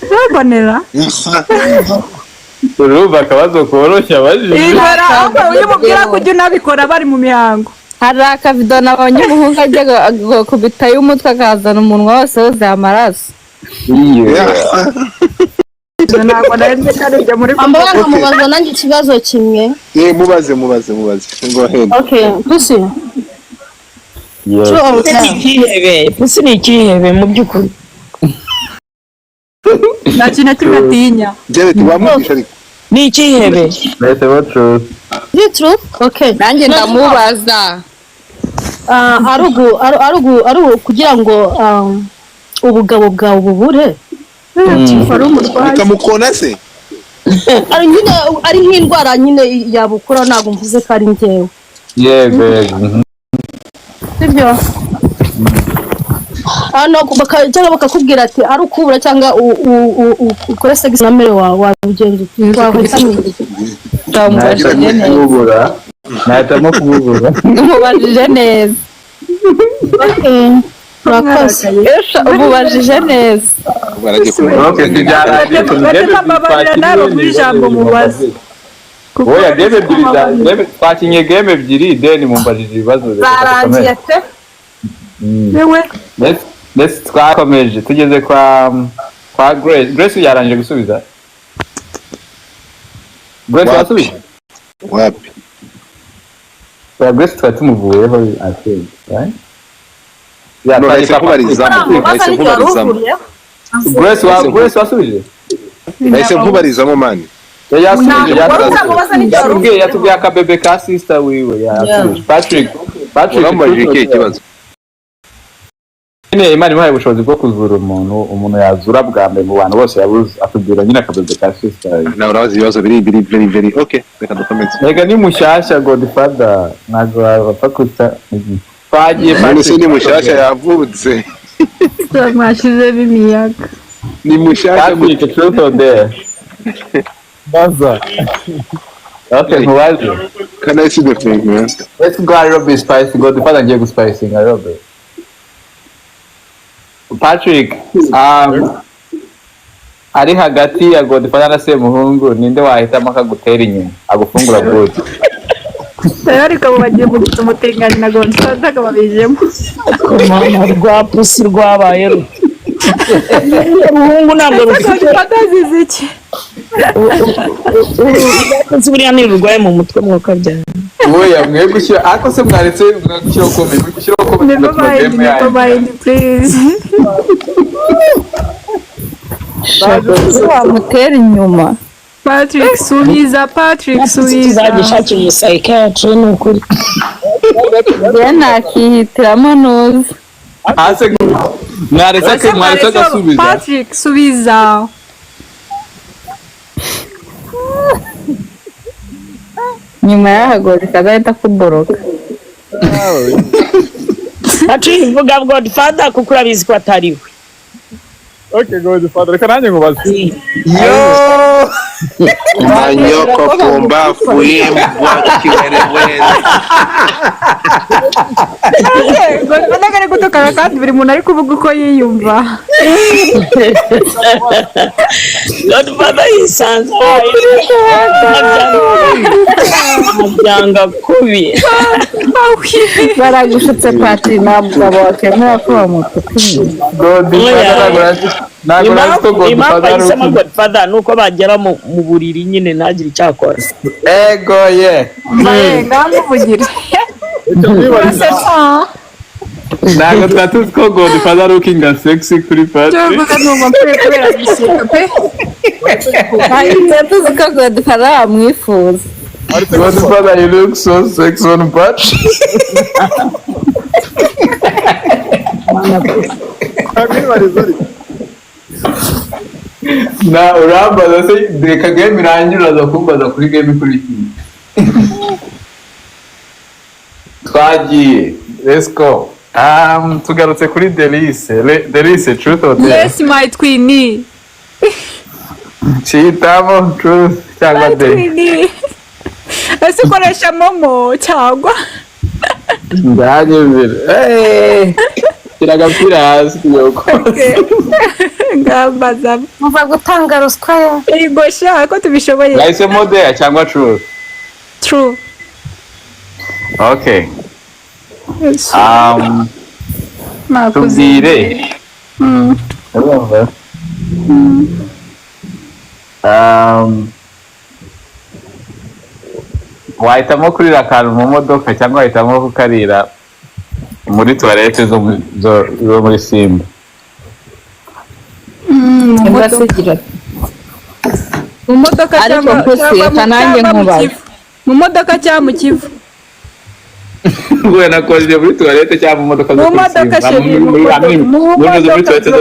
Urabonera urumva akabazo koroshya abajije ibara ahubwo uyimubwira ko ujya unabikora bari mu mihango. hari akavido nabonye umuhungu ajya kubita y'umutwe akazana umunwa wose wuzuye amaraso. Ntabwo narenze karibyo muri Ambara mubaza nanjye ikibazo kimwe. Mubaze ngo ahead. Okay, pusi. Pusi ni ikihebe mu by'ukuri. nta kintu kimwe atinya. Jere tubamwisha ariko. Ni ikihebe. Leta bacu Ni true? Okay. Nanjye ndamubaza. Arugu kugira ngo ubugabo bwawe bubure. Ukamukona se? Ari nk'indwara nyine yabukura ntabwo mvuze ko ari njyewe. yego Sibyo? Hano cyangwa bakakubwira ati ari ukubura cyangwa ukore sex na mere wawe wabigenza nahitamo kububura Umubajije neza. Murakoze. Umubajije neza. Bababarira nawe kuri ijambo mubaze. oya twakinye game ebyiri then mumbajije ibibazo Zarangiye se. yewe let's twakomeje tugeze kwa Grace yarangije gusubiza. Grace wasubije Wapi? Grace twatumuvuyeho I think right Nahise nkubarizamo Grace wasubije nahise nkubarizamo mani yatubwiye akabebe ka sister wiwe yasubije Patrick urambajije ikihe kibazo nyine Imana imuhaye ubushobozi bwo kuzura umuntu yazura bwa mbere mu bantu bose yabuze atubwira nyine akabebe ka sister nawe urabaza ibibazo biri very okay reka dukomeze Ega ni mushyashya Godfather ntabwo bapfa kuta twagiye Patrick ni mushyashya yavutse mwashize bimiyaga ni mushyashya Patrick truth or dare baza okay mubaze can I see the thing man let's go Aerobe spice Godfather ngiye guspicing Aerobe Patrick ari hagati ya Godfather na Semuhungu ninde wahitamo akagutera inyuma agufungura bwose ariko bagiye umutekano na Godfather akababijemo Mama rwa pusi rwabaye umuhungu ntabwo Godfather azize iki pusi buriya ni urwaye mu mutwe mwuka byane oya mwe gushyira ako se mwaretse gushyiraho comment never mind please Wamutera inyuma. Patrick subiza zagishakira psychiatry ni ukuri Njye nakihitiramo nuza. hase mwaretse agasubiza Patrick subiza Nyuma y'ahagora ikazahita kuboroka. Patrick vuga Godfather kuko urabizi ko atari we. okay Godfather reka nanjye ngubaze Manyoko pumbafu imbwa kiwerewere Godfather kari gutukana kandi buri muntu ari kuvuga uko yiyumva Godfather yisanze abyanga kubi Baragushutse Patrick ntabwo wakemera ko bamutukuye. Godfather nuko bagera mu buriri nyine ntagire icyakora ego ye ngamuvugire ntabwo twatuzi ko Godfather looking sexy kuri Patrick Tuzi ko Godfather amwifuza. Godfather you look so sexy on Patrick na urambaza se reka game irangira uraza kumbaza kuri game ikurikiye twagiye let's go tugarutse kuri Delice truth or dare yes my queen chitamo truth cyangwa dare ese ukoresha momo cyangwa ndanyumvira kiragapira hasi yoko ngambaza muva gutanga ruswa ya ego sha ko tubishoboye Laise model cyangwa true true okay nakuze tubwire urumva wahitamo kurira akantu mu modoka cyangwa wahitamo kukarira muri toilette zo muri Simba mu modoka ariko kusiye kanange nkubaza mu modoka cyangwa mu kivu we nakoze muri toilette cyangwa mu modoka zo mu modoka sheri mu modoka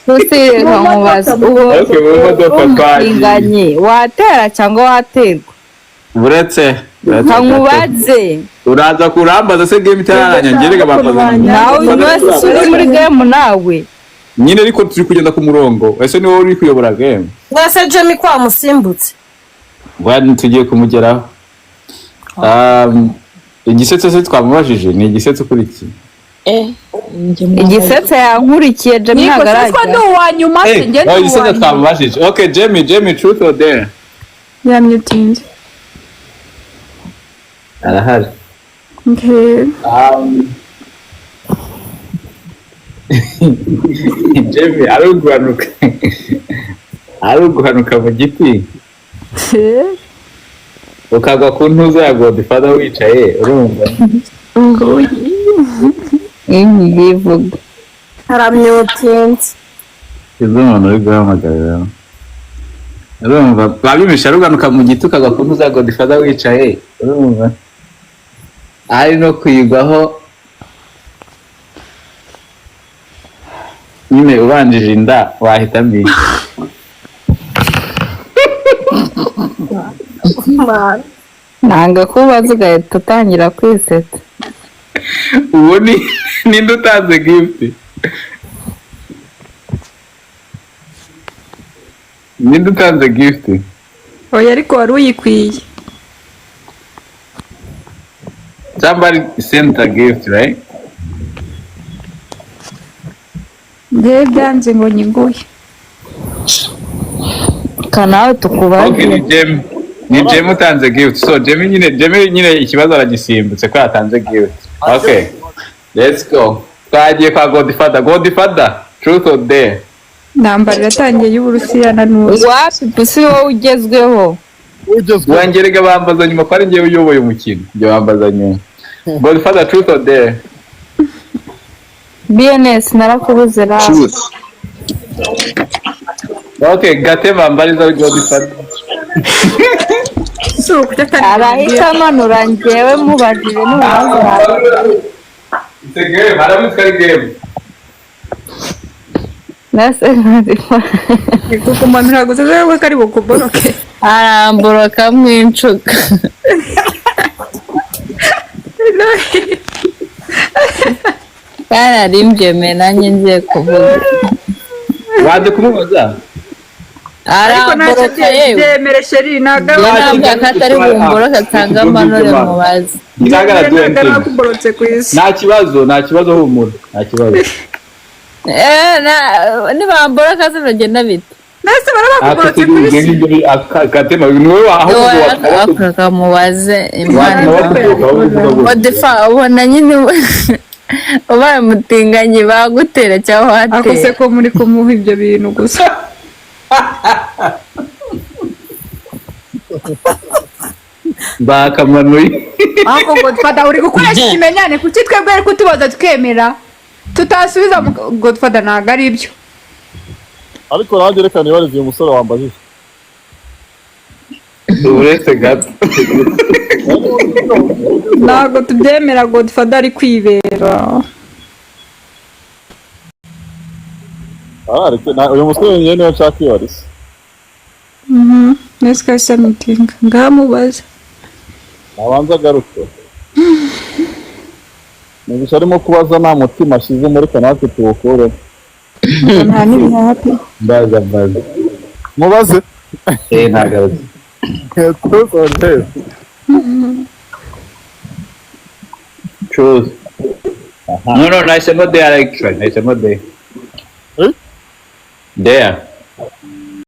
kusiye nkubaza okay mu modoka inganye watera cyangwa waterwa buretse nkubaze uraza kurambaza se game itararanya ngerega bambaza nawe wese uri muri game nawe nyine ariko turi kugenda ku murongo ese ni wowe uri kuyobora game mwese Jamie kwa musimbutse bwana tugiye kumugeraho igisetso se twamubajije ni igisetso kurikiye igisetso yankurikiye Jamie ntagarajya niko sitwa wa nyuma se ngende wa igisetso twamubajije okay Jamie truth or dare yamutinze arahari okay Jamie aruguhanuka mu giti ukagwa ku ntuza ya Godfather wicaye urumva yivuga haramyotinze izo umuntu uri guhamagarira urumva babimisha aruganuka mu giti ukagwa ku ntuza ya Godfather wicaye urumva ari no kwigwaho nyine ubanjije inda wahita mbi nanga kubaza ugahita utangira kwisetsa ubu ninde utanze gift ninde utanze gift oya ariko wari uyikwiye somebody sent a gift right njyewe byanze ngo nyiguye kanawe tukubaze okay ni Jamie utanze gift so Jamie nyine ikibazo aragisimbutse ko yatanze gift okay let's go twagiye kwa Godfather truth or dare nambara iratangiye y'Uburusiya na nuzi wapi pusi wowe ugezweho wangerega bambaza nyuma ko ari ngewe uyoboye umukino njye bambaza nyuma Godfather truth or dare BNS narakubuze ra Truth. okay gate bambariza Godfather so kutaka arahita amanura njyewe mubajije n'ububazo it's a game arabitse ari game nase kukumanura gusa zewe kari bukuboroke aramboroka mwincuka kandi ari mbyeme nanjye ngiye kuvuga waje kumubaza ariko ntacyo aramboroka yewe byemere sheri ntabwo ntabwo akatari bumboroka atanga amanure mubaze nakuborotse ku isi nta kibazo humura nta kibazo nibamboroka zinagenda bite nase barabakuborotse ku isi akatema ni wowe akaga mubaze Godfather ubona nyine ubaye mutinganye bagutera cyangwa akose watera ko muri kumuha ibyo bintu gusa bakamanuye ako Godfather uri gukoresha ikimenyane kuki twebwe ari kutubaza tukemera tutasubiza Godfather ntabwo ari ibyo ariko nanjye reka nibarize uyu musore wambajije uretse gato ntabwo tubyemera Godfather ari kwibera uyu musore nyine niwe nshaka kwibariza nese kahise mitinga ngamubaza nabanza agaruke mugisha arimo kubaza nta mutima ashize muri kanatwe tuwukure nta n'ibihapi mbaza mubaze ntagarutse tuwukore truth No, nahisemo there actually. Nahisemo there. Hmm? There.